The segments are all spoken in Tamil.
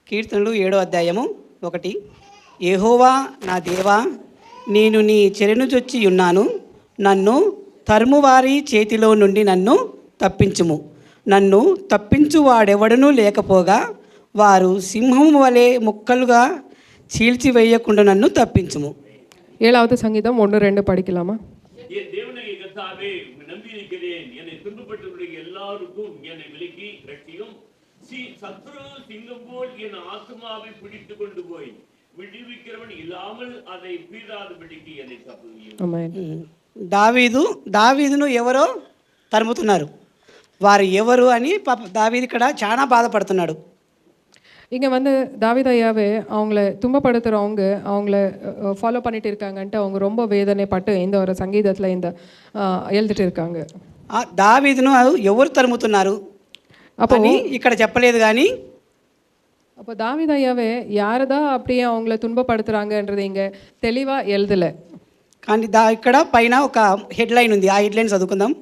కీర్తనలు 7:1. యెహోవా నా దేవా, నేను నీ చెరనుజొచ్చి ఉన్నాను. నన్ను తరుమువారి చేతిలో నుండి నన్ను తప్పించుము. నన్ను తప్పించువాడెవడనూ లేకపోగా వారు సింహము వలె ముక్కలుగా చీల్చివేయకుండా నన్ను తప్పించుము. 7வது சங்கீதம் 1-2 படிக்கலாமா? என் தேவனாகிய கர்த்தாவே, நம்பியிருக்கிறேன். என்னை துன்பப்பட்டவர்களுடைய எல்லாருக்கும் என்னை விலக்கி ரட்சியும். சத்ரு சிங்கம் போல் என் ஆத்மாவை பிடித்துக் கொண்டு போய் விடுவிக்கிறவன் இல்லாமல் அதை பீறாதபடிக்கு என்னை தப்புவியும். ஆமென். దావీదును ఎవరో తరుముతున్నారు. వారు ఎవరు అని పాప దావీదు ఇక్కడ చాలా బాధపడుతున్నాడు. இங்கே வந்து தாவீது ஐயாவே அவங்கள துன்பப்படுத்துகிறவங்க அவங்கள ஃபாலோ பண்ணிட்டு இருக்காங்கன்ட்டு அவங்க ரொம்ப வேதனைப்பட்டு இந்த ஒரு சங்கீதத்தில் இந்த எழுதிட்டு இருக்காங்க. దావీదును ఎవరు తరుముతున్నారు అని ఇక్కడ చెప్పలేదు. కానీ அப்போ தாவீது ஐயாவே யார் தான் அப்படியே அவங்கள துன்பப்படுத்துகிறாங்கன்றது இங்கே தெளிவாக எழுதலை. కానీ ఇక్కడ పైన ఒక హెడ్లైన్ ఉంది. ఆ హెడ్లైన్ చదువుకుందాం.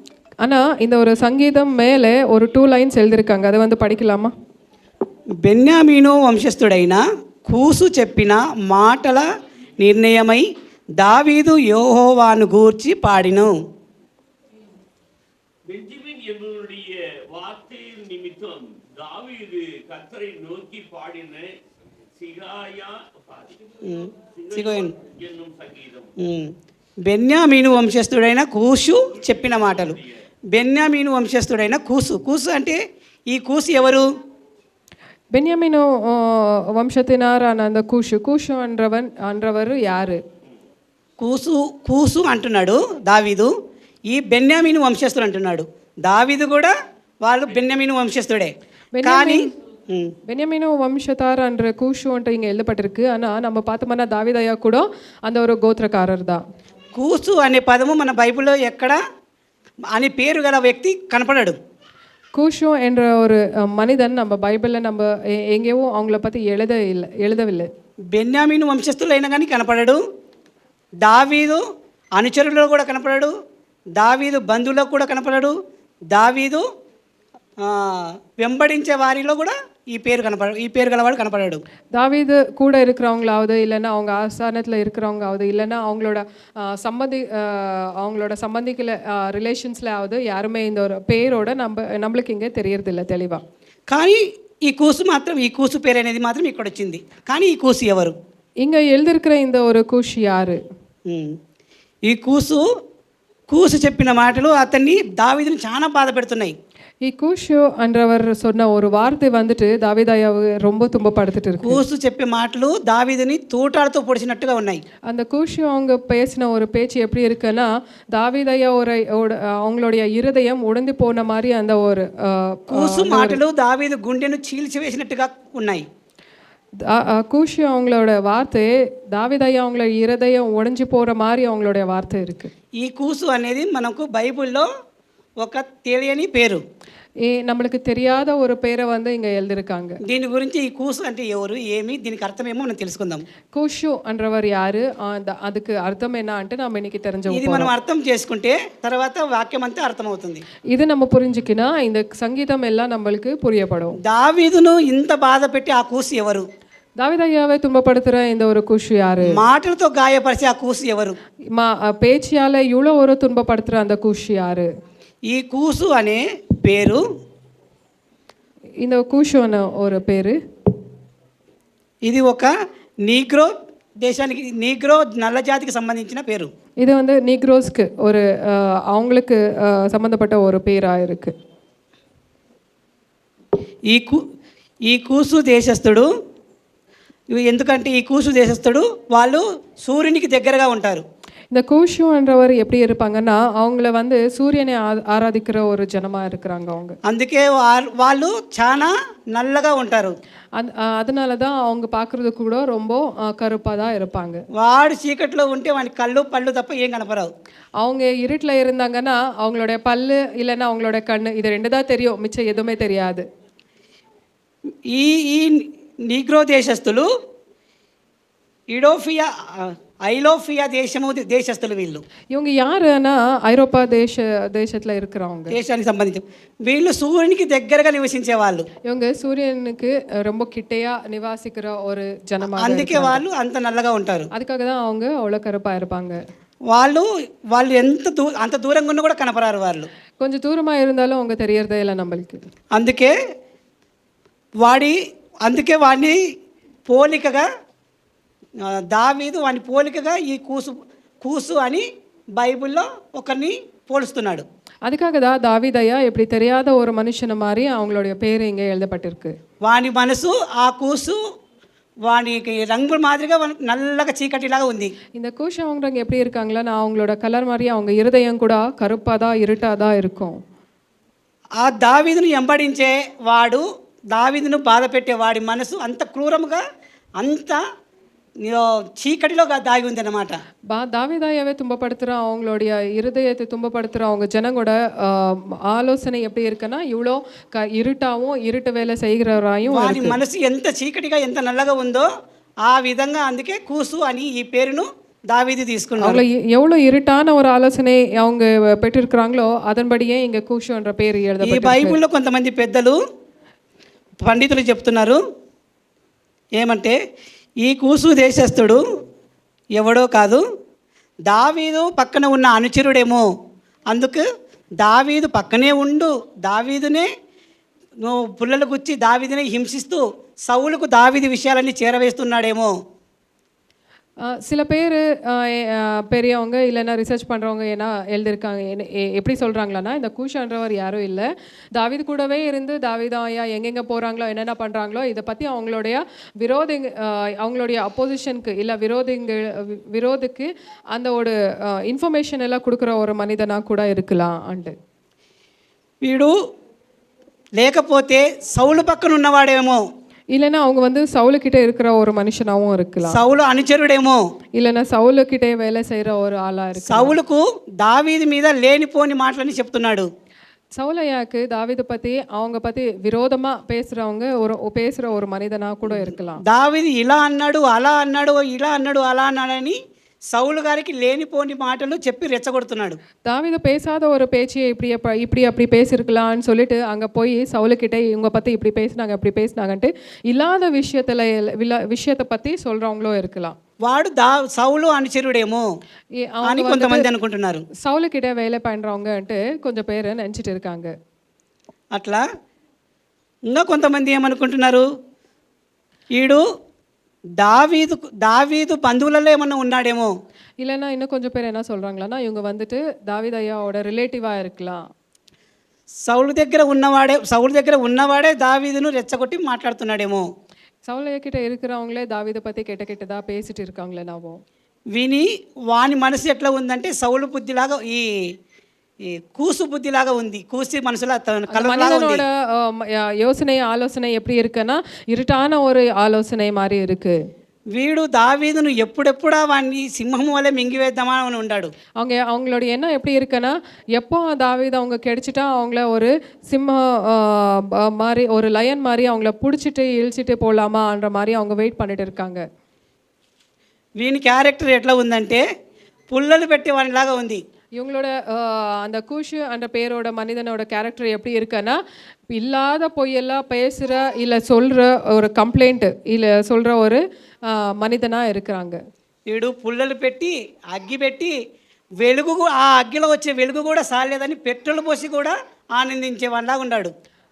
ஆனால் இந்த ஒரு சங்கீதம் மேலே ஒரு 2 லைன்ஸ் எழுதியிருக்காங்க. அதை வந்து படிக்கலாமா? బెన్యామీను వంశస్థుడైన కూసు చెప్పిన మాటల నిర్ణయమై దావీదు యెహోవాను గూర్చి పాడిను. பெஞ்சமின் என்பவருடைய வார்த்தையின் நிமித்தம் தாவீது கர்த்தரை நோக்கி பாடின சிகாயா என்னும் சங்கீதம். బెన్యామీను వంశస్థుడైన కూసు చెప్పిన మాటలు. బెన్యామీను వంశస్థుడైన కూసు అంటే ఈ కూసు ఎవరు? பென்யாமினோ வம்சத்தினாரான அந்த கூஷு என்றவர் யாரு? కూసు అంటున్నాడు దావీదు. ఈ బెన్యామీను వంశస్థుడు అంటున్నాడు. దావీదు కూడా వాళ్ళు బెన్యామీను వంశస్థుడే. కానీ பென்யாமினோ வம்சத்தார் என்ற கூஷுன்ட்டு இங்கே எழுதப்பட்டிருக்கு. ஆனால் நம்ம பார்த்தோம்னா தாவீது ஐயா கூட அந்த ஒரு கோத்திரக்காரர் தான். కూసు అనే పదము మన బైబిల్లో ఎక్కడ అనే పేరు గల వ్యక్తి కనపడడు. கூஷு என்ற ஒரு மனிதன் நம்ம பைபிளில் நம்ம எங்கேயோ அவங்கள பற்றி எழுதவில்லை. బెన్యామీను వంశస్థులు అయినా కానీ కనపడడు. దావీదు అనుచరులలో కూడా కనపడడు. దావీదు బంధువులో కూడా కనపడడు. దావీదు వెంబడించే వారిలో కూడా ఈ పేరు గలవాడు కనపడాడు. தாவீது கூட இருக்கிறவங்களாவது இல்லைன்னா அவங்க ஆஸ்தானத்தில் இருக்கிறவங்காவது இல்லைன்னா அவங்களோட சம்பந்திக்கல ரிலேஷன்ஸ்லாவது யாருமே இந்த ஒரு பேரோட நம்மளுக்கு இங்கே தெரியறதில்ல தெளிவாக. కానీ ఈ కూసు పేరు అనేది మాత్రం ఇక్కడ వచ్చింది. కానీ ఈ కూసు ఎవరు? இங்கே எழுதியிருக்கிற இந்த ஒரு கூஷ் யாரு? ఈ కూసు చెప్పిన మాటలు అతన్ని దావీదుని చాలా బాధ పెడుతున్నాయి. ఈ கூஷு என்றவர் சொன்ன ஒரு வார்த்தை வந்துட்டு தாவீதாயாவை ரொம்ப துன்பப்படுத்திட்டு இருக்கு. కూసు చెప్పే మాటలు దావీదుని తూటాలతో పొడిచినట్టుగా ఉన్నాయి. அந்த கூஷு அவங்க பேசின ஒரு பேச்சு எப்படி இருக்குன்னா தாவீதாயா அவங்களுடைய இருதயம் உடைந்து போன மாதிரி அந்த ஒரு కూసు మాటలు దావీదు గుండెను చీల్చివేసినట్టుగా ఉన్నాయి. கூஷு அவங்களோட வார்த்தை தாவீதாயா அவங்கள இருதயம் உடைஞ்சு போகிற மாதிரி அவங்களுடைய வார்த்தை இருக்குது. ఈ కూసు అనేది మనకు బైబిల్లో ఒక తెలియని పేరు. நம்மளுக்கு தெரியாத ஒரு பேரை வந்து இங்கே எழுதியிருக்காங்க. దీని గురించి ఈ కూసు అంటే ఎవరు, ఏమి, దీనికి అర్థమేమో మనం తెలుసుకుందాం. கூஷு என்றவர் யாரு, அதுக்கு అర్థం என்ன అంటే நம்ம இன்னைக்கு தெரிஞ்சோம். ఇది మనం అర్థం చేసుకుంటే తర్వాత వాక్యం అంతా అర్థమవుతుంది. இது நம்ம புரிஞ்சுக்கினா இந்த சங்கீதம் எல்லாம் நம்மளுக்கு புரியப்படும். దావీదును ఇంత బాధ పెట్టి ఆ కూసు ఎవరు? தாவீது ஐயாவை துன்பப்படுத்துகிற இந்த ஒரு கூஷு யாரு? మాటలతో గాయపరిచే ఆ కూసు ఎవరు? பேச்சியால இவ்வளோ ஒரு துன்பப்படுத்துகிற அந்த கூஷு யாரு? ఈ కూసు అనే పేరు, இந்த கூஷு அనే ஒரு பேரு, ఇది ఒక నీగ్రో దేశానికి, నీగ్రో నల్ల జాతికి సంబంధించిన పేరు. இது வந்து நீக்ரோஸ்க்கு ஒரு அவங்களுக்கு சம்மந்தப்பட்ட ஒரு பேராக இருக்கு. ఈ కూసు దేశస్థుడు, ఎందుకంటే ఈ కూసు దేశస్థుడు వాళ్ళు సూర్యునికి దగ్గరగా ఉంటారు. இந்த கூஷு என்றவர் எப்படி இருப்பாங்கன்னா அவங்கள வந்து சூரியனை ஆராதிக்கிற ஒரு ஜனமாக இருக்கிறாங்க அவங்க. అందుకే వాళ్ళు చాలా నల్లగా ఉంటారు. அதனால தான் அவங்க பார்க்குறது கூட ரொம்ப கருப்பாக தான் இருப்பாங்க. వాడు చీకట్లో ఉంటే వాడి కళ్ళు పళ్ళు తప్ప ఏం కనపడవు. அவங்க இருட்டில் இருந்தாங்கன்னா அவங்களுடைய பல்லு இல்லைன்னா அவங்களோட கண்ணு, இது 2 தான் தெரியும், மிச்சம் எதுவுமே தெரியாது. ఈ నీగ్రో దేశస్థులు ఇడోఫియా ఐలోఫియా దేశస్తులు వీళ్ళు, இவங்க யாருன்னா ஐரோப்பா தேசத்துல இருக்கிறவங்க. దేశానికి సంబంధించి వీళ్ళు సూర్యునికి దగ్గరగా నివసించే వాళ్ళు, இவங்க சூரியனுக்கு ரொம்ப கிட்டையா நிவாசிக்கிற ஒரு ஜனமாக. అందుకే వాళ్ళు అంత నల్లగా ఉంటారు. அதுக்காக தான் அவங்க அவ்வளோ கருப்பா இருப்பாங்க. వాళ్ళు అంత దూరంగా ఉన్నా కూడా కనపరారు వాళ్ళు. கொஞ்சம் தூரமா இருந்தாலும் அவங்க தெரியறதே இல்லை நம்மளுக்கு. అందుకే వాడిని పోలికగా దావీదు వాని పోలికగా ఈ కూసు అని బైబిల్లో ఒకరిని పోలుస్తున్నాడు. அதுக்காக தான் தாவீதையா இப்படி தெரியாத ஒரு மனுஷனை மாதிரி அவங்களுடைய பேர் இங்கே எழுதப்பட்டிருக்கு. వాని మనసు ఆ కూసు వానికి రంగు మాదిరిగా నల్లగా చీకటిలాగా ఉంది. இந்த கூஷ் அவங்களுக்கு எப்படி இருக்காங்களா, அவங்களோட கலர் மாதிரி அவங்க இருதயம் கூட கருப்பாதான் இருட்டாதான் இருக்கும். ఆ దావీదును వెంబడించే వాడు, దావీదును బాధ పెట్టే వాడి మనసు అంత క్రూరముగా అంత చీకటిలో దాగి ఉంది అన్నమాట. தாவீதாயாவே துன்பப்படுத்துகிற அவங்களுடைய இருதயத்தை துன்பப்படுத்துகிற அவங்க ஜனங்களோட ஆலோசனை எப்படி இருக்குன்னா இவ்வளோ இருட்டாவும் இருட்டு வேலை செய்கிறவராயும் వాడి మనసు ఎంత చీకటిగా ఎంత నల్లగా ఉందో ఆ విధంగా అందుకే కూసు అని ఈ పేరును దావీదు తీసుకున్నాడు. அவங்கள எவ்வளோ இருட்டான ஒரு ஆலோசனை அவங்க பெற்றிருக்கிறாங்களோ அதன்படியே இங்கே கூஷு என்ற பேர் ఈ எழுதப்பட்டிருக்கு. బైబిల్లో కొంతమంది పెద్దలు పండితులు చెప్తున్నారు ఏమంటే ఈ కూసు దేశస్థుడు ఎవడో కాదు, దావీదు పక్కన ఉన్న అనుచరుడేమో. అందుకు దావీదు పక్కనే ఉండు దావీదునే పుల్లలు గుచ్చి దావీదునే హింసిస్తూ సౌలుకు దావీదు విషయాలన్నీ చేరవేస్తున్నాడేమో. சில பேர் பெரியவங்க இல்லைன்னா ரிசர்ச் பண்ணுறவங்க என்ன எழுதியிருக்காங்க, எப்படி சொல்கிறாங்களான்னா இந்த கூஷன்றவர் யாரும் இல்லை, தாவீது கூடவே இருந்து தாவீதாயா எங்கெங்கே போகிறாங்களோ என்னென்ன பண்ணுறாங்களோ இதை பற்றி அவங்களுடைய அப்போசிஷனுக்கு இல்லை விரோதுக்கு அந்த ஒரு இன்ஃபர்மேஷன் எல்லாம் கொடுக்குற ஒரு மனிதனாக கூட இருக்கலாம் அண்டு. వీడు లేకపోతే సౌలు పక్కన ఉన్నవాడేమో, இல்லைன்னா அவங்க சவுலுக்கிட்ட இருக்கிற ஒரு மனுஷனாகவும் இருக்கலாம். సౌలు అనుచరుడేమో, இல்லைன்னா சவுலுக்கிட்டே வேலை செய்கிற ஒரு ஆளாக இருக்கு. సౌలుకు దావీదు మీద లేనిపోని మాటలని చెప్తున్నాడు. சவுலையாக்கு தாவீது பற்றி அவங்க பற்றி விரோதமாக பேசுகிற ஒரு மனிதனாக கூட இருக்கலாம். దావీదు ఇలా అన్నాడు అలా అన్నాడు ఇలా అన్నాడు అలా అన్నాడని సౌలు గారికి లేనిపోని మాటలు చెప్పి రెచ్చగొడుతున్నాడు. தாவீது பேசாத ஒரு பேச்சியை இப்படி அப்படி பேசியிருக்கலான்னு சொல்லிட்டு அங்கே போய் சவுலுக்கிட்டே இவங்க பற்றி இப்படி பேசினாங்கன்ட்டு இல்லாத விஷயத்தை பற்றி சொல்கிறவங்களும் இருக்கலாம். వాడు సౌలు అనుచరుడేమో అని కొంతమంది అనుకుంటున్నారు. சவுலுக்கிட்ட வேலை பண்ணுறவங்கன்ட்டு கொஞ்சம் பேர் நினச்சிட்டு இருக்காங்க. అట్లా ఇంకా కొంతమంది ఏమనుకుంటున్నారు, ఈడు దావీదు బంధువులలో ఏమన్నా ఉన్నాడేమో. இல்லைன்னா இன்னும் கொஞ்சம் பேர் என்ன சொல்கிறாங்களான்னா இவங்க தாவீது ஐயாவோட ரிலேட்டிவாக இருக்கலாம். సౌలు దగ్గర ఉన్నవాడే దావీదును రెచ్చగొట్టి మాట్లాడుతున్నాడేమో. சவுலையக்கிட்ட இருக்கிறவங்களே தாவீதை பற்றி கெட்டதாக பேசிட்டு இருக்காங்களே நாவோ. విని వాని మనసు ఎట్లా ఉందంటే సౌలు బుద్ధిలాగా ఈ కూసు బుద్ధిలాగా ఉంది. కూసి మనసులో மனிதனோட யோசனை ஆலோசனை எப்படி இருக்குன்னா இருட்டான ஒரு ஆலோசனை மாதிரி இருக்கு. వీడు దావీదును ఎప్పుడెప్పుడా వాడిని సింహం వల్ల మింగివేద్దామా అని ఉన్నాడు. அவங்களோட எண்ணம் எப்படி இருக்குன்னா எப்போ தாவீது அவங்க கிடைச்சிட்டா அவங்கள ஒரு சிம்மம் மாதிரி ஒரு லயன் மாதிரி அவங்கள பிடிச்சிட்டு இழிச்சிட்டு போகலாமான்ற மாதிரி அவங்க வெயிட் பண்ணிட்டு இருக்காங்க. వీని క్యారెక్టర్ ఎట్లా ఉందంటే పుల్లలు పెట్టేవాడిలాగా ఉంది. இவங்களோட அந்த கூஷு என்ற பேரோட மனிதனோட கேரக்டர் எப்படி இருக்குன்னா இல்லாத பொய்யெல்லாம் பேசுகிற இல்லை சொல்கிற ஒரு கம்ப்ளைண்ட் இல்லை சொல்கிற ஒரு மனிதனாக இருக்கிறாங்க. వీడు పుల్లలు పెట్టి అగ్గి పెట్టి వెలుగు ఆ అగ్గిలో వచ్చే వెలుగు కూడా సాలేదని పెట్రోల్ పోసి కూడా ఆనందించే వాళ్ళలాగా ఉన్నాడు.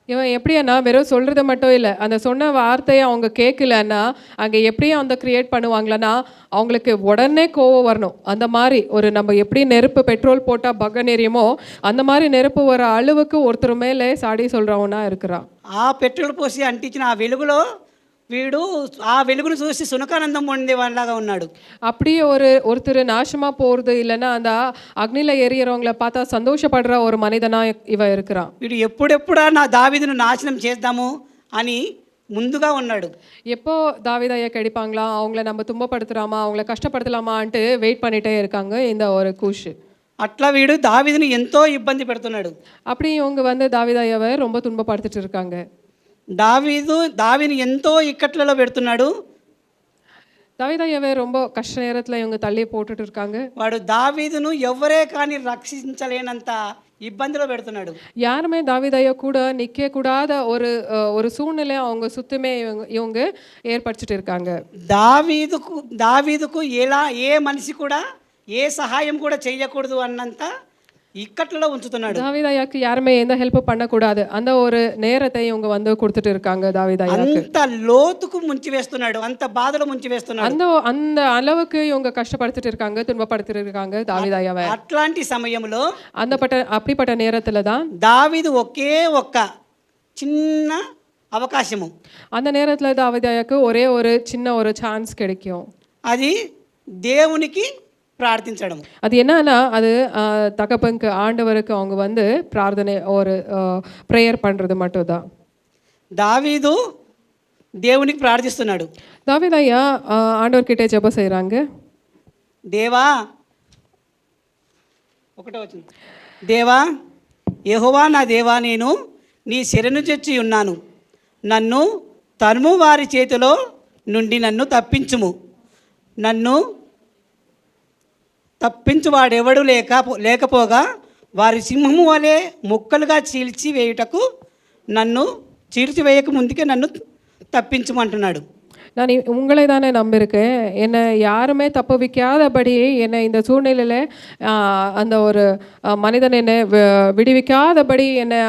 இவன் எப்படின்னா வெறும் சொல்கிறத மட்டும் இல்லை, அந்த சொன்ன வார்த்தையை அவங்க கேட்கலன்னா அங்கே எப்படியும் அந்த க்ரியேட் பண்ணுவாங்களன்னா அவங்களுக்கு உடனே கோவம் வரணும். அந்த மாதிரி ஒரு நம்ம எப்படி நெருப்பு பெட்ரோல் போட்டால் பகன் எரியுமோ அந்த மாதிரி நெருப்பு வர அளவுக்கு ஒருத்தர் மேலே சாடி சொல்கிறவனா இருக்கிறான். ఆ పెట్రోల్ పోసి అంటించిన ఆ వెలుగులో వీడు ఆ వెలుగును చూసి సునకానందం పొందేవాళ్ళలాగా ఉన్నాడు. அப்படியே ஒருத்தர் நாசமாக போகிறது இல்லைன்னா அந்த அக்னியில் எரியறவங்கள பார்த்தா சந்தோஷப்படுற ஒரு மனிதனாக இவன் இருக்கிறான். వీడు ఎప్పుడెప్పుడా నా దావీదును నాశనం చేద్దాము అని ముందుగా ఉన్నాడు. எப்போ தாவீதையா கிடைப்பாங்களா, அவங்கள நம்ம துன்பப்படுத்துகிறாமா அவங்கள கஷ்டப்படுத்தலாமான்ட்டு வெயிட் பண்ணிகிட்டே இருக்காங்க இந்த ஒரு கூஷு. అట్లా వీడు దావీదును ఎంతో ఇబ్బంది పెడుతున్నాడు. அப்படி இவங்க தாவீதையாவை ரொம்ப துன்பப்படுத்திட்டு இருக்காங்க. దావీదుని ఎంతో ఇక్కట్లలో పెడుతున్నాడు. தாவீதய்யாவை ரொம்ப கஷ்ட நேரத்துல இவங்க தள்ளி போட்டுட்டு இருக்காங்க. వాడు దావీదును ఎవరే కానీ రక్షించలేనంత ఇబ్బందిలో పెడుతున్నాడు. யாருமே தாவீதய்யா கூட நிக்க கூடாத ஒரு சூழ்நிலை அவங்க சுத்தமே இவங்க ஏற்படுத்திட்டு இருக்காங்க. దావీదుకు ఎలా ఏ మనిషి కూడా ఏ సహాయం కూడా చేయకూడదు అన్నంత ఇక్కట్లలో ఉంచుతున్నాడు. தாவீதய்யாக்கு யாருமே எந்த ஹெல்ப் பண்ணக்கூடாது அந்த ஒரு நேரத்தை இவங்க வந்து கொடுத்துட்டு இருக்காங்க தாவீதய்யாக்கு. అంత లోతుకు ముంచి వేస్తున్నాడు, అంత బాధలో ముంచి వేస్తున్నాడు. அந்த அந்த அளவுக்கு இவங்க கஷ்டப்படுத்திட்டு இருக்காங்க, துன்பப்படுத்திட்டு இருக்காங்க தாவீதய்யாவை. అట్లాంటి సమయంలో அப்படிப்பட்ட நேரத்துல தான் దావీదు ఒకే ఒక్క చిన్న అవకాశము, அந்த நேரத்துல தாவீதய்யாக்கு ஒரே ஒரு சின்ன ஒரு சான்ஸ் கிடைக்கும். అది దేవునికి ప్రార్థించడం. அது என்னன்னா அது தகப்பனுக்கு ஆண்டவருக்கு அவங்க வந்து பிரார்த்தனை ஒரு ப்ரேயர் பண்றது மட்டும்தான். దావీదు దేవునికి ప్రార్థిస్తున్నాడు. தாவீதய்யா ஆண்டவர்கிட்ட ஜெபம் செய்றாங்க. దేవా ఒకటో వచ్చింది, దేవా యెహోవా నా దేవా, నేను నీ శరణు చొచ్చి ఉన్నాను, నన్ను తరుము వారి చేతిలో నుండి నన్ను తప్పించుము, నన్ను తప్పించువాడెవడు లేకపోగా వారి సింహము వలె ముక్కలుగా చీల్చివేయుటకు నన్ను చీల్చివేయక ముందుకే నన్ను తప్పించుమంటున్నాడు. நான் உங்களை தானே நம்பியிருக்கேன், என்னை யாருமே தப்பு வைக்காதபடி என்னை இந்த சூழ்நிலையில் அந்த ஒரு மனிதன் என்னை விடுவிக்காதபடி என்னை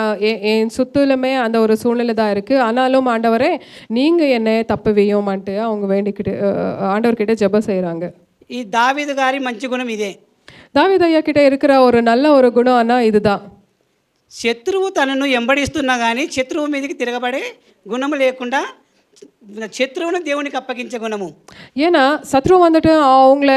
என் சுற்றிலுமே அந்த ஒரு சூழ்நிலை தான் இருக்குது. ஆனாலும் ஆண்டவரே நீங்கள் என்னை தப்பு வையுமான்ட்டு அவங்க வேண்டிக்கிட்டு ஆண்டவர்கிட்ட ஜெபம் செய்கிறாங்க. ఈ దావీదు గారి మంచి గుణం ఇదే. தாவீதய்யா கிட்ட இருக்கிற ஒரு நல்ல ஒரு குணம் அண்ணா இதுதான். శత్రువు తనను ఎంబడిస్తున్నా కానీ శత్రువు మీదకి తిరగబడే గుణము లేకుండా శత్రువును దేవునికి అప్పగించే గుణము. ஏன்னா சத்ரு வந்துட்டு அவங்கள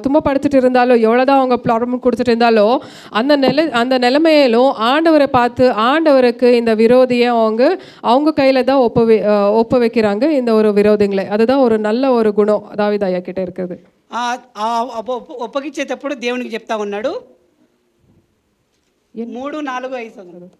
துன்பப்படுத்திட்டு இருந்தாலும் எவ்வளோதான் அவங்க ப்ராப்ளம் கொடுத்துட்டு இருந்தாலும் அந்த நிலைமையிலும் ஆண்டவரை பார்த்து ஆண்டவருக்கு இந்த விரோதியை அவங்க கையில் தான் ஒப்ப வைக்கிறாங்க இந்த ஒரு விரோதிங்களை. அதுதான் ஒரு நல்ல ஒரு குணம் தாவீதய்யா கிட்ட இருக்குது. ఒప్పగించేటప్పుడు దేవునికి చెప్తా ఉన్నాడు 3, 4, 5.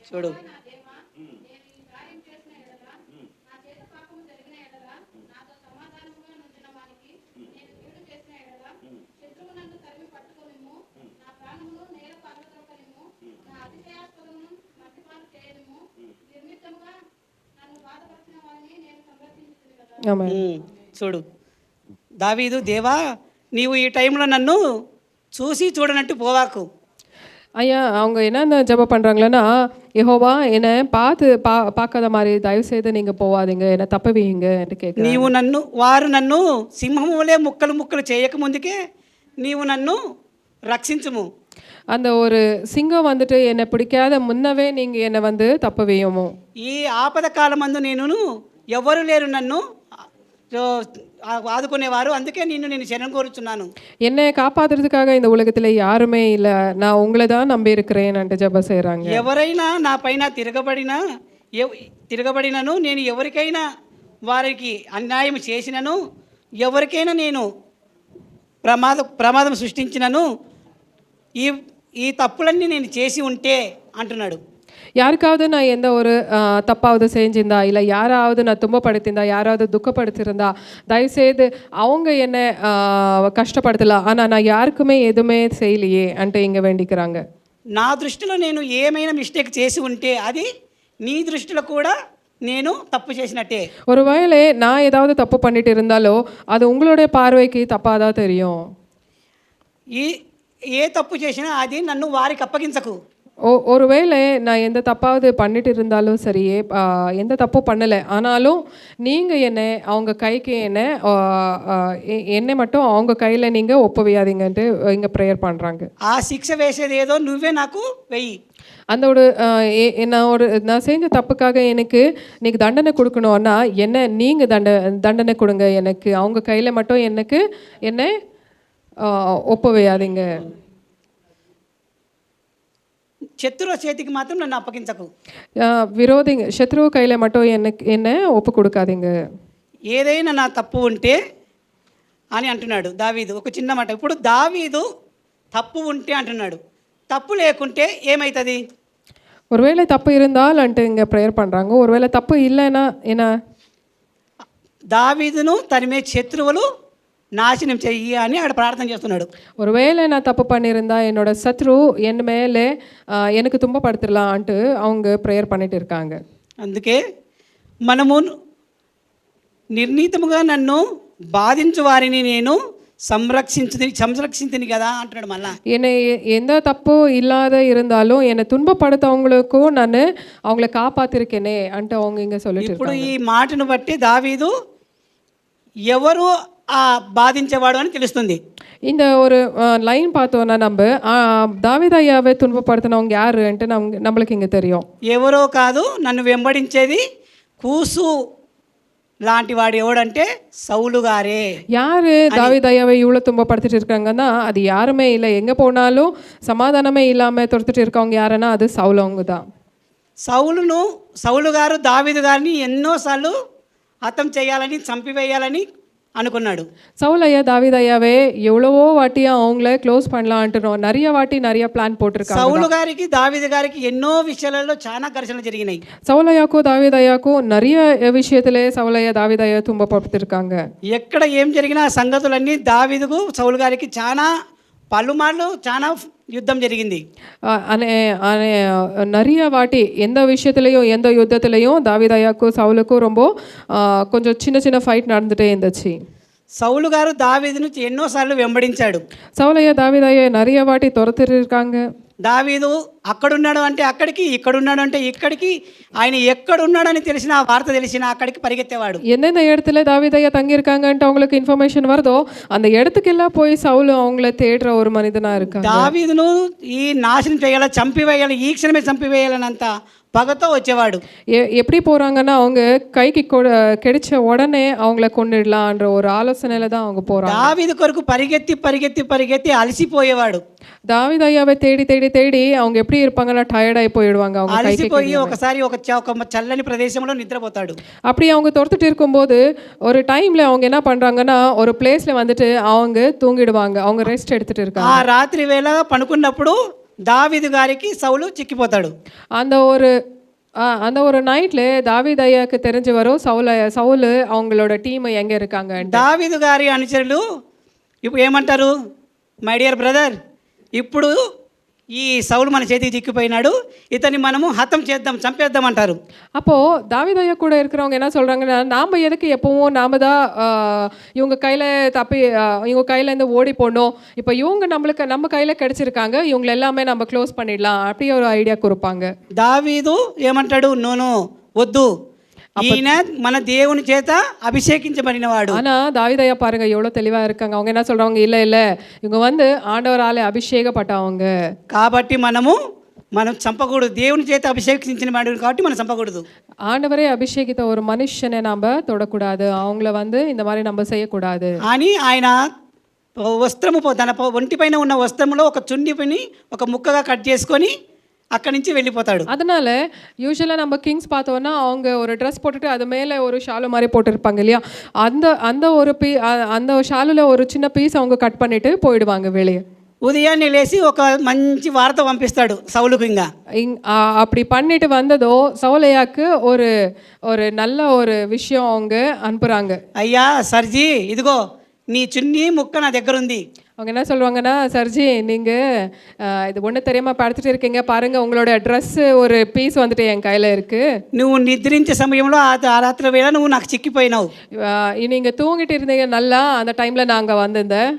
చూడు, చూడు దావీదు, దేవా నీవు ఈ టైంలో నన్ను చూసి చూడనట్టు పోవాకు. ஐயா அவங்க என்ன ஜெபம் பண்ணுறாங்களன்னா, யெகோவா என்னை பார்க்காத மாதிரி தயவு செய்து நீங்கள் போவாதீங்க, என்னை தப்ப வையுங்கன்னு கேட்குறேன். వారు నన్ను సింహము వలె ముక్కలు ముక్కలు చేయక ముందుకే నీవు నన్ను రక్షించుము. அந்த ஒரு சிங்கம் வந்துட்டு என்னை பிடிக்காத முன்னவே நீங்கள் என்னை வந்து தப்ப வையுமோ. ఈ ఆపద కాలమందు నేను ఎవరు లేరు నన్ను ఆదుకునేవారు, అందుకే నేను శరణం కోరుచున్నాను. என்னை காப்பாற்றுறதுக்காக இந்த உலகத்தில் யாருமே இல்லை, நான் உங்களை தான் நம்பி இருக்கிறேன் ஜெபம் செய்கிறாங்க. ఎవరైనా నా పైన తిరగబడినను, నేను ఎవరికైనా వారికి అన్యాయం చేసినను, ఎవరికైనా నేను ప్రమాదం సృష్టించినను, ఈ తప్పులన్నీ నేను చేసి ఉంటే అంటున్నాడు. யாருக்காவது நான் எந்த ஒரு தப்பாவது செஞ்சிருந்தா, இல்லை யாராவது நான் துன்பப்படுத்தியிருந்தா, யாராவது துக்கப்படுத்தியிருந்தா, தயவுசெய்து அவங்க என்னை கஷ்டப்படுத்தலாம், ஆனால் நான் யாருக்குமே எதுவுமே செய்யலையே அன்ட்டு இங்கே வேண்டிக்கிறாங்க. నా దృష్టిలో నేను ఏమైనా మిస్టేక్ చేసి ఉంటే అది నీ దృష్టిలో కూడా నేను తప్పు చేసినట్టే. ஒருவேளை நான் ஏதாவது தப்பு பண்ணிட்டு இருந்தாலோ அது உங்களுடைய பார்வைக்கு தப்பாக தான் தெரியும். ఏ తప్పు చేసినా అది నన్ను వారికి అప్పగించకు. ஒருவேளை நான் எந்த தப்பாவது பண்ணிட்டு இருந்தாலும் சரியே, எந்த தப்பும் பண்ணலை, ஆனாலும் நீங்கள் என்னை அவங்க கைக்கு என்னை மட்டும் அவங்க கையில் நீங்கள் ஒப்பவையாதீங்கன்ட்டு இங்கே ப்ரேயர் பண்ணுறாங்க. ఆ శిక్ష వేసేది ఏదో నువ్వే నాకు వెయ్యి. அந்த நான் செஞ்ச தப்புக்காக எனக்கு நீங்கள் தண்டனை கொடுக்கணும்னா என்ன நீங்கள் தண்டனை கொடுங்க எனக்கு, அவங்க கையில் மட்டும் என்னை ஒப்பவையாதீங்க. శత్రువు చేతికి మాత్రం నన్ను అప్పగించకు. விரோதிங்க சத்ருவ கையில் மட்டும் என்ன ஒப்பு கொடுக்காதீங்க. ఏదైనా నా తప్పు ఉంటే అని అంటున్నాడు దావీదు. ఒక చిన్న మాట. ఇప్పుడు దావీదు తప్పు ఉంటే అంటున్నాడు, తప్పు లేకుంటే ఏమవుతుంది? ஒருவேளை தப்பு இருந்தால் அன்ட்டு இங்கே ப்ரேயர் பண்ணுறாங்க. ஒருவேளை தப்பு இல்லைன்னா என்ன? దావీదును తరిమే శత్రువులు నాశనం చెయ్యి అని ఆడ ప్రార్థన చేస్తున్నాడు. ஒருவேளை நான் தப்பு பண்ணியிருந்தா என்னோட சத்ரு என் மேலே எனக்கு துன்பப்படுத்திடலான்ட்டு அவங்க ப்ரேயர் பண்ணிட்டு இருக்காங்க. అందుకే మనము నిర్ణీతముగా నన్ను బాధించు వారిని నేను సంరక్షించింది కదా అంటున్నాడు. మళ్ళా என்னை எந்த தப்பு இல்லாத இருந்தாலும் என்னை துன்பப்படுத்தவங்களுக்கும் நான் அவங்கள காப்பாத்திருக்கேனே అంటూ அவங்க இங்கே சொல்லிட்டு ఇప్పుడు ఈ మాటను బట్టి దావీదు ఎవరు ఆ బాధించేవాడు అని తెలుస్తుంది. இந்த ஒரு லைன் பார்த்தோன்னா நம்ம தாவீது ஐயாவை துன்பப்படுத்தினவங்க யாருன்ட்டு நம்மளுக்கு இங்கே தெரியும். ఎవరో కాదు, నన్ను వెంబడించేది కూసు లాంటి వాడు ఎవడంటే సౌలు గారే. யாரு தாவீது ஐயாவை இவ்வளோ துன்பப்படுத்திட்டு இருக்காங்கன்னா அது யாருமே இல்லை. எங்கே போனாலும் சமாதானமே இல்லாமல் துரத்துட்டு இருக்கவங்க யாருன்னா அது சவுலவங்க தான். సౌలు గారు దావీదు గారిని ఎన్నోసార్లు హతం చేయాలని, చంపివేయాలని అనుకున్నాడు. சவுல் ஐயா தாவீது ஐயாவே எவ்வளவோ வாட்டியா அவங்கள க்ளோஸ் பண்ணலான்ட்டு நிறைய வாட்டி நிறைய பிளான் போட்டிருக்காங்க. సౌలు గారికి దావీదు గారికి ఎన్నో విషయాలలో చాలా ఘర్షణలు జరిగినాయి. சவுல் ஐயாக்கும் தாவீது ஐயாக்கும் நிறைய விஷயத்துல சவுல் ஐயா தாவீது ஐயா துன்பப்படுத்திருக்காங்க. ఎక్కడ ఏం జరిగినా ఆ సంగతులన్నీ దావీదుకు సౌలు గారికి చాలా పలుమార్లు చాలా యుద్ధం జరిగింది. நிறைய வாட்டி எந்த விஷயத்துலையும் எந்த யுத்தத்துலையும் தாவீது ஐயாக்கும் சவுலுக்கும் ரொம்ப கொஞ்சம் சின்ன சின்ன ஃபைட் நடந்துகிட்டே இருந்துச்சு. సౌలు గారు దావీదును ఎన్నోసార్లు వెంబడించాడు. சவுல் ஐயா தாவீது ஐயா நிறைய வாட்டி துரத்திட்டு இருக்காங்க. దావీదు అక్కడున్నాడు అంటే అక్కడికి, ఇక్కడున్నాడు అంటే ఇక్కడికి, ఆయన ఎక్కడున్నాడని తెలిసిన, ఆ వార్త తెలిసిన అక్కడికి పరిగెత్తేవాడు. எந்தெந்த இடத்துல தாவீது ஐயா தங்கியிருக்காங்கன்ட்டு அவங்களுக்கு இன்ஃபர்மேஷன் வருதோ அந்த இடத்துக்கெல்லாம் போய் சவுல் அவங்கள தேடுற ஒரு மனிதனாக இருக்காங்க. దావీదును ఈ నాశనం చేయాలి, చంపివేయాలి, ఈ క్షణమే చంపివేయాలనంత పగతో వచ్చేవాడు. எப்படி போகிறாங்கன்னா அவங்க கைக்கு கிடைச்ச உடனே அவங்கள கொண்டுடலான்ற ஒரு ஆலோசனையில தான் அவங்க போகிறாங்க. దావీదు కొరకు పరిగెత్తి పరిగెత్తి పరిగెత్తి అలసిపోయేవాడు. தாவீது ஐயாவை தேடி தேடி தேடி அவங்க எப்படி இருப்பாங்கன்னா டயர்டாகி போயிடுவாங்க. அவங்க అలసిపోయి ఒకసారి ఒక చల్లని ప్రదేశంలో నిద్రపోతాడు. அப்படி அவங்க துரத்துட்டு இருக்கும்போது ஒரு டைமில் அவங்க என்ன பண்ணுறாங்கன்னா ஒரு பிளேஸில் வந்துட்டு அவங்க தூங்கிடுவாங்க. அவங்க ரெஸ்ட் எடுத்துகிட்டு இருக்காங்க. ఆ రాత్రి వేళ పనుకున్నప్పుడు దావీదు గారికి సౌలు చిక్కిపోతాడు. அந்த ஒரு நைட்டில் தாவீது ஐயாவுக்கு தெரிஞ்சு வரும் சவுல் அவங்களோட டீம் எங்கே இருக்காங்க. దావీదు గారి అనుచరులు ఇప్పుడు ఏమంటారు? మై డియర్ బ్రదర్, ఇప్పుడు ఈ సౌలు మన చేతికి చిక్కిపోయినాడు, ఇతన్ని మనము హతం చేద్దాం, చంపేద్దాం అంటారు. அப்போது தாவீது ஐயா கூட இருக்கிறவங்க என்ன சொல்கிறாங்கன்னா, நாம் எதுக்கு எப்பவும் நாம் தான் இவங்க கையில் இவங்க கையிலேருந்து ஓடி போடணும், இப்போ இவங்க நம்ம கையில் கிடச்சிருக்காங்க, இவங்க எல்லாமே நம்ம க்ளோஸ் பண்ணிடலாம் அப்படி ஒரு ஐடியா கொடுப்பாங்க. దావీదు ఏమంటాడు? నోను వద్దు, ఈయన మన దేవుని చేత అభిషేకించబడినవాడు. ஆனால் தாவீது ஐயா பாருங்க எவ்வளோ தெளிவாக இருக்காங்க. அவங்க என்ன சொல்கிறாங்க? இல்லை இல்லை, இவங்க ஆண்டவராலே அபிஷேகப்பட்டவங்க కాబట్టి మనం చంపకూడదు. దేవుని చేత అభిషేకించిన వాడు కాబట్టి మనం చంపకూడదు. ஆண்டவரே அபிஷேகித்த ஒரு மனுஷனை நம்ம தொடக்கூடாது, அவங்கள இந்த மாதிரி நம்ம செய்யக்கூடாது అని ఆయన వస్త్రము తన ఒంటిపైన ఉన్న వస్త్రములో ఒక చుండిని ఒక ముక్కగా కట్ చేసుకొని అక్కడి నుంచి వెళ్ళిపోతాడు. அதனால யூஸ்வலாக நம்ம கிங்ஸ் பார்த்தோன்னா அவங்க ஒரு ட்ரெஸ் போட்டுட்டு அது மேலே ஒரு ஷாலு மாதிரி போட்டிருப்பாங்க இல்லையா, அந்த ஒரு அந்த ஷாலுல ஒரு சின்ன பீஸ் அவங்க கட் பண்ணிட்டு போயிடுவாங்க வெளியே. ఉదయాన్నే లేచి ఒక మంచి వార్త పంపిస్తాడు సౌలుకు. அப்படி பண்ணிட்டு வந்ததோ சவுலையாக்கு ஒரு நல்ல ஒரு விஷயம் அவங்க அனுப்புகிறாங்க. అయ్యా సర్జీ, ఇదిగో నీ చున్నీ ముక్క నా దగ్గర ఉంది. அவங்க என்ன சொல்லுவாங்கன்னா, சர்ஜி நீங்கள் இது ஒன்று தெரியாமல் படுத்துட்டு இருக்கீங்க பாருங்கள், உங்களோட ட்ரெஸ்ஸு ஒரு பீஸ் வந்துட்டு என் கையில் இருக்குது. నువ్వు నిద్రించే సమయంలో ఆ రాత్రి వేళ నువ్వు నాకు చిక్కిపోయినావు. நீங்கள் தூங்கிட்டு இருந்தீங்க நல்லா, அந்த டைமில் நாங்கள் வந்திருந்தேன்.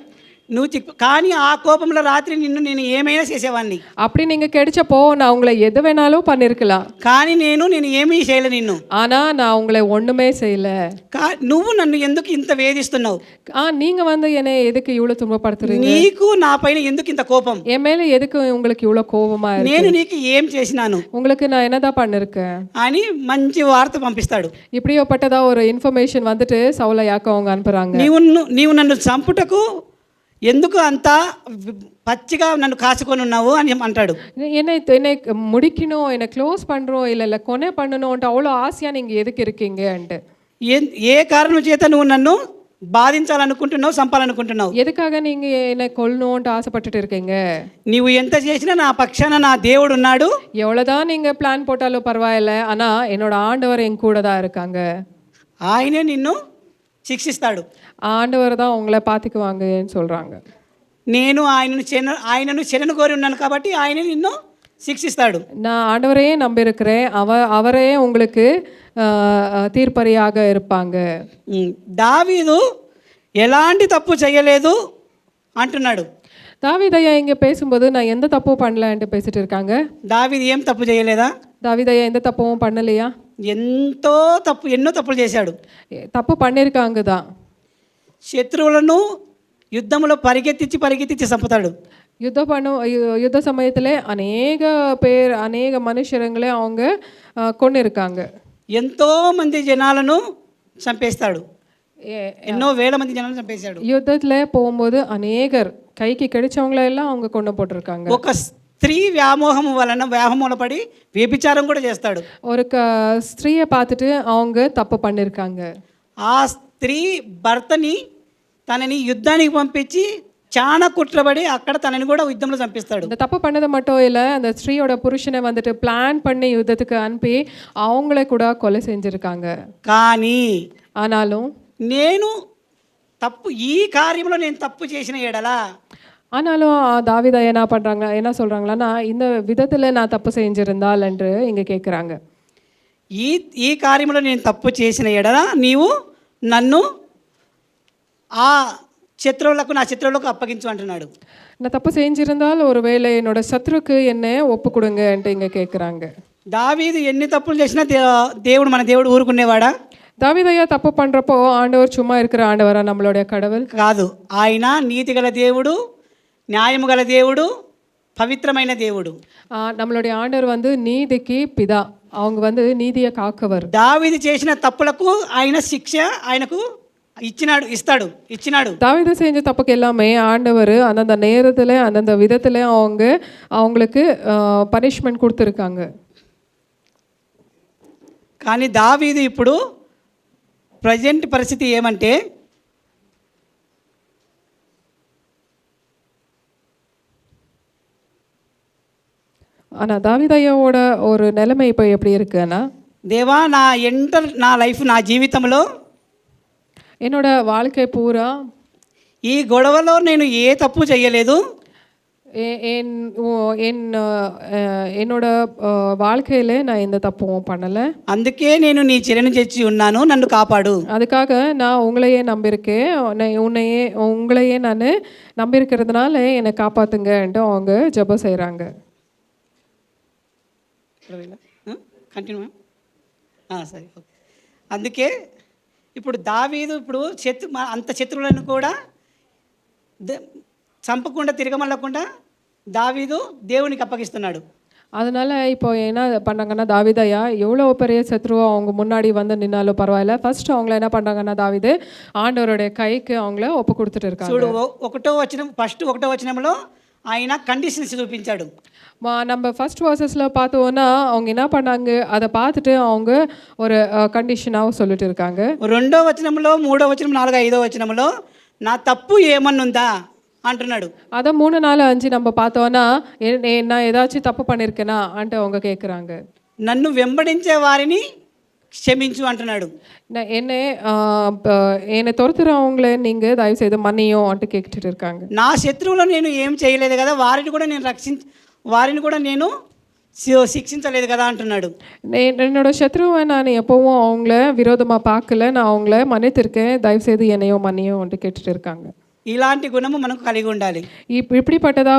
నువ్వు కానీ ఆ కోపంలో రాత్రి నేను ఏమైనా చేసేవాడిని. அப்படி நீங்கள் கிடைச்சப்போ நான் உங்களை எது வேணாலும் பண்ணியிருக்கலாம், కానీ నేను ఏమీ చేయలే నిన్ను. ஆனால் நான் உங்களை ஒன்றுமே செய்யலை. నువ్వు నన్ను ఎందుకు ఇంత వేధిస్తున్నావు? நீங்கள் என்னை எதுக்கு இவ்வளோ துன்பப்படுத்துறீங்க? నీకు నా పైన ఎందుకు ఇంత కోపం? என் மேலே எதுக்கு உங்களுக்கு இவ்வளோ கோபமாக இருக்கு? నేను నీకు ఏం చేసినాను? உங்களுக்கு நான் என்னதான் பண்ணிருக்கேன் అని మంచి వార్త పంపిస్తాడు. இப்படியோப்பட்டதா ஒரு இன்ஃபர்மேஷன் வந்துட்டு சவுலையாக்கு அவங்க அனுப்புகிறாங்க. నీవు నన్ను చంపుటకు ఎందుకు అంత పచ్చిగా నన్ను కాచుకొని ఉన్నావు అని అంటాడు. என்னை முடிக்கணும், என்னை க்ளோஸ் பண்ணுறோம், இல்லை கொலை பண்ணணும்ன்ட்டு அவ்வளோ ஆசையாக நீங்கள் எதுக்கு இருக்கீங்கன்ட்டு. ఏ కారణం చేత నువ్వు నన్ను బాధించాలనుకుంటున్నావు, చంపాలనుకుంటున్నావు? எதுக்காக நீங்கள் என்னை கொல்லணும்ன்ட்டு ஆசைப்பட்டுட்டு இருக்கீங்க? నీవు ఎంత చేసినా నా పక్షాన నా దేవుడు ఉన్నాడు. எவ்வளோதான் நீங்கள் பிளான் போட்டாலும் பரவாயில்ல, ஆனால் என்னோட ஆண்டவர் என் கூட தான் இருக்காங்க. ఆయనే నిన్ను శిక్షిస్తాడు. ஆண்டவர் தான் உங்களை பார்த்துக்குவாங்கன்னு சொல்கிறாங்க. నేను ఆయనను శరణు కోరి ఉన్నాను కాబట్టి ఆయనే నిన్ను శిక్షిస్తాడు. நான் ஆண்டவரையே நம்பியிருக்கிறேன், அவரே உங்களுக்கு தீர்ப்பறியாக இருப்பாங்க. దావీదు ఎలాంటి తప్పు చేయలేదు అంటున్నాడు. தாவீதையா இங்கே பேசும்போது நான் எந்த தப்பும் பண்ணலன்ட்டு பேசிட்டு இருக்காங்க. దావీదు ఏం తప్పు చేయలేదా? தாவீதையா எந்த தப்பும் பண்ணலையா? ఎన్నో తప్పులు చేశాడు. தப்பு பண்ணியிருக்காங்க தான். శత్రువులను యుద్ధంలో పరిగెత్తించి చంపుతాడు. யுத்த சமயத்தில் அநேக மனுஷருங்களே அவங்க கொண்டு இருக்காங்க. ఎంతో మంది జనాలను చంపేస్తాడు. ఎన్నో వేల మంది జనాలను చంపేశాడు. யுத்தத்தில் போகும்போது அநேகர் கைக்கு கிடைச்சவங்களெல்லாம் அவங்க கொண்டு போட்டிருக்காங்க. ఒక స్త్రీ వ్యామోహంలో పడి వ్యభిచారం కూడా చేస్తాడు. ஒரு ஸ்திரீயை பார்த்துட்டு அவங்க தப்பு பண்ணியிருக்காங்க. ఆ స్త్రీ భర్తని తనని యుద్ధానికి పంపించి చాలా కుట్రబడి అక్కడ తనని కూడా యుద్ధంలో చంపిస్తాడు. இந்த தப்பு பண்ணது மட்டும் இல்லை, அந்த ஸ்திரீயோட புருஷனை வந்துட்டு பிளான் பண்ணி யுத்தத்துக்கு அனுப்பி அவங்கள கூட கொலை செஞ்சுருக்காங்க. కానీ ஆனாலும் నేను తప్పు ఈ కార్యంలో నేను తప్పు చేసిన ఎడలా, ஆனாலும் தாவீதா என்ன சொல்கிறாங்களான்னா, இந்த விதத்தில் நான் தப்பு செஞ்சிருந்தால் என்று இங்கே கேட்குறாங்க. ఈ కార్యంలో నేను తప్పు చేసిన ఎడల నీవు నన్ను ఆ నా శత్రువులకు అప్పగించు అంటున్నాడు. நான் தப்பு செஞ்சிருந்தால் ஒருவேளை என்னோட சத்ருக்கு என்ன ஒப்பு கொடுங்கன்ட்டு இங்கே கேட்குறாங்க. దావీదు ఎన్ని తప్పులు చేసినా మన దేవుడు ఊరుకునేవాడా? தாவீதையா தப்பு பண்ணுறப்போ ஆண்டவர் சும்மா இருக்கிற ஆண்டவரா நம்மளுடைய கடவுள்? కాదు. ఆయన నీతి గల దేవుడు, న్యాయము గల దేవుడు, పవిత్రమైన దేవుడు. நம்மளுடைய ஆண்டவர் வந்து நீதிக்கு பிதா, அவங்க வந்து நீதியை காக்கவர். దావీదు చేసిన తప్పులకు ఆయన శిక్ష ఆయనకు ఇచ్చినాడు. தாவீது செஞ்ச தப்புக்கு எல்லாமே ஆண்டவர் அந்தந்த நேரத்தில் அந்தந்த விதத்தில் அவங்களுக்கு பனிஷ்மெண்ட் கொடுத்துருக்காங்க. కానీ దావీదు ఇప్పుడు ప్రజెంట్ పరిస్థితి ఏమంటే, ஆனால் தாவீதையாவோட ஒரு நிலைமை இப்போ எப்படி இருக்குன்னா, దేవా నా లైఫ్ నా జీవితంలో என்னோட வாழ்க்கை பூரா ఈ గొడవలో నేను ఏ తప్పు చేయలేదు. என்னோட வாழ்க்கையில் நான் எந்த தப்பும் பண்ணலை. అందుకే నేను నీ చెరను చేర్చి ఉన్నాను, నన్ను కాపాడు. அதுக்காக நான் உங்களையே நம்பியிருக்கேன், உங்களையே நான் நம்பியிருக்கிறதுனால என்னை காப்பாற்றுங்கன்ட்டு அவங்க ஜெபம் செய்கிறாங்க. కంటిన్యూ సరే, ఓకే. అందుకే ఇప్పుడు దావీదు అంత శత్రువులను కూడా చంపకుండా తిరగమల్లకుండా దావీదు దేవునికి అప్పగిస్తున్నాడు. அதனால் இப்போ என்ன பண்ணுறாங்கன்னா, தாவீதையா எவ்வளோ பெரிய சத்ருவோ அவங்க முன்னாடி வந்து நின்னாலும் பரவாயில்ல, ஃபர்ஸ்ட் அவங்கள என்ன பண்ணுறாங்கன்னா, தாவீது ஆண்டவருடைய கைக்கு அவங்கள ஒப்பு கொடுத்துட்டு இருக்காங்க. చూడు, ఒకటో వచనంలో ఆయన కండిషన్స్ చూపించాడు. நம்ம ஃபர்ஸ்ட் వర్సెస్లో பார்த்தோன்னா அவங்க என்ன பண்ணாங்க, அதை பார்த்துட்டு அவங்க ஒரு కండిషనాக சொல்லிட்டு இருக்காங்க. రెండో వచనంలో, మూడో వచనం, 4, 5వ వచనంలో నా తప్పు ఏమన్నుందా అంటున్నాడు. அதை 3, 4, 5 நம்ம பார்த்தோன்னா நான் ஏதாச்சும் தப்பு பண்ணியிருக்கேனா అంటూ அவங்க கேட்குறாங்க. నన్ను వెంబడించే వారిని క్షమించు అంటున్నాడు. என்னை துரத்துறவங்கள நீங்கள் தயவு செய்து மன்னியும் అంటూ கேட்டுட்டு இருக்காங்க. నా శత్రువులను నేను ఏం చేయలేదు కదా, వారిని కూడా నేను శిక్షించలేదు కదా అంటున్నాడు. என்னோட சத்ருவை நான் எப்போவும் அவங்கள விரோதமாக பார்க்கல, நான் அவங்கள மன்னித்திருக்கேன், தயவு செய்து என்னையும் மன்னியும் అంటూ கேட்டுட்டு இருக்காங்க. ఇలాంటి గుణము మనకు కలిగి ఉండాలి. இப்படிப்பட்டதா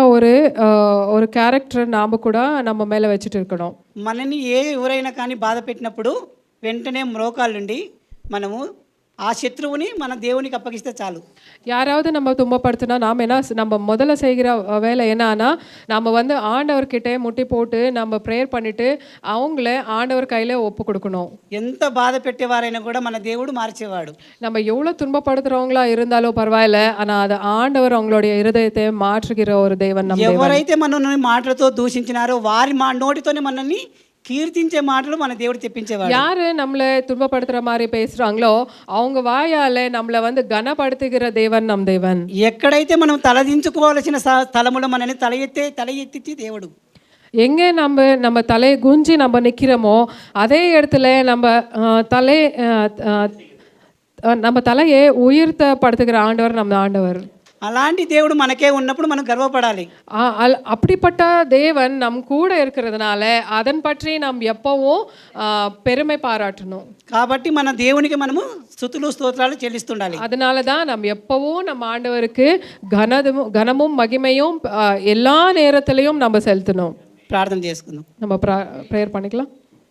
ஒரு கேரக்டர் நாம் கூட நம்ம மேலே வச்சுட்டு இருக்கணும். మనని ఎవరైనా కానీ బాధ పెట్టినప్పుడు వెంటనే మోకాళ్ళుండి మనము ఆ శత్రువుని మన దేవునికి అప్పగిస్తే చాలు. யாராவது நம்ம துன்பப்படுத்தினா நாம் என்ன நம்ம முதல்ல செய்கிற வேலை என்னன்னா நம்ம வந்து ஆண்டவர்கிட்ட முட்டி போட்டு நம்ம ப்ரேயர் பண்ணிட்டு அவங்கள ஆண்டவர் கையில் ஒப்பு கொடுக்கணும். ఎంత బాధ పెట్టేవారైనా కూడా మన దేవుడు మార్చేవాడు. நம்ம எவ்வளோ துன்பப்படுத்துகிறவங்களா இருந்தாலும் பரவாயில்ல, ஆனால் அது ஆண்டவர் அவங்களுடைய இருதயத்தை மாற்றுகிற ஒரு தேவன். நம்ம ఎవరైతే మనల్ని మాటలతో దూషించినారో వారి నోటితోనే మనల్ని కీర్తించే మాటలు మన దేవుడు తెప్పించేవాడు. யாரு நம்மளை துன்பப்படுத்துகிற மாதிரி பேசுகிறாங்களோ அவங்க வாயால் நம்மளை வந்து கனப்படுத்துகிற தேவன் நம் தேவன். ఎక్కడైతే మనం తలదించుకోవాల్సిన స్థలములో మనల్ని తల ఎత్తించి దేవుడు, எங்கே நம்ம தலையை குஞ்சி நம்ம நிற்கிறோமோ அதே இடத்துல நம்ம தலையை உயர்த்தப்படுத்துகிற ஆண்டவர் நம்ம ஆண்டவர். అలాంటి దేవుడు మనకే ఉన్నప్పుడు మనం గర్వపడాలి. அப்படிப்பட்ட தேவன் நம் கூட இருக்கிறதுனால அதன் பற்றி நாம் எப்பவும் பெருமை பாராட்டணும். కాబట్టి మన దేవునికి మనము స్తుతులు స్తోత్రాలు చెల్లిస్తుండాలి. அதனால தான் நம்ம எப்பவும் நம்ம ஆண்டவருக்கு கனமும் மகிமையும் எல்லா நேரத்திலையும் நம்ம செலுத்தணும். ప్రార్థన చేసుకుందాం. நம்ம ப்ரேயர் பண்ணிக்கலாம்.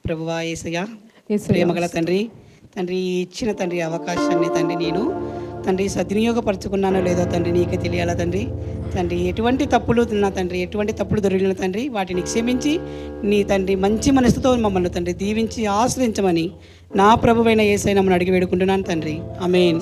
ప్రభువా యేసయ్యా, యేసయ్యా, ప్రేమగల తండ్రి, ఇచ్చిన తండ్రి అవకాశాన్ని తండ్రి నేను తండ్రి సద్వినియోగపరచుకున్నానో లేదో తండ్రి నీకే తెలియాలా తండ్రి. ఎటువంటి తప్పులు నా తండ్రి, ఎటువంటి తప్పులు దొరికిన తండ్రి వాటిని క్షమించి నీ తండ్రి మంచి మనసుతో మమ్మల్ని తండ్రి దీవించి ఆశ్రయించమని నా ప్రభువైన యేసయ్య నామమున అడిగి వేడుకుంటున్నాను తండ్రి. ఆమేన్.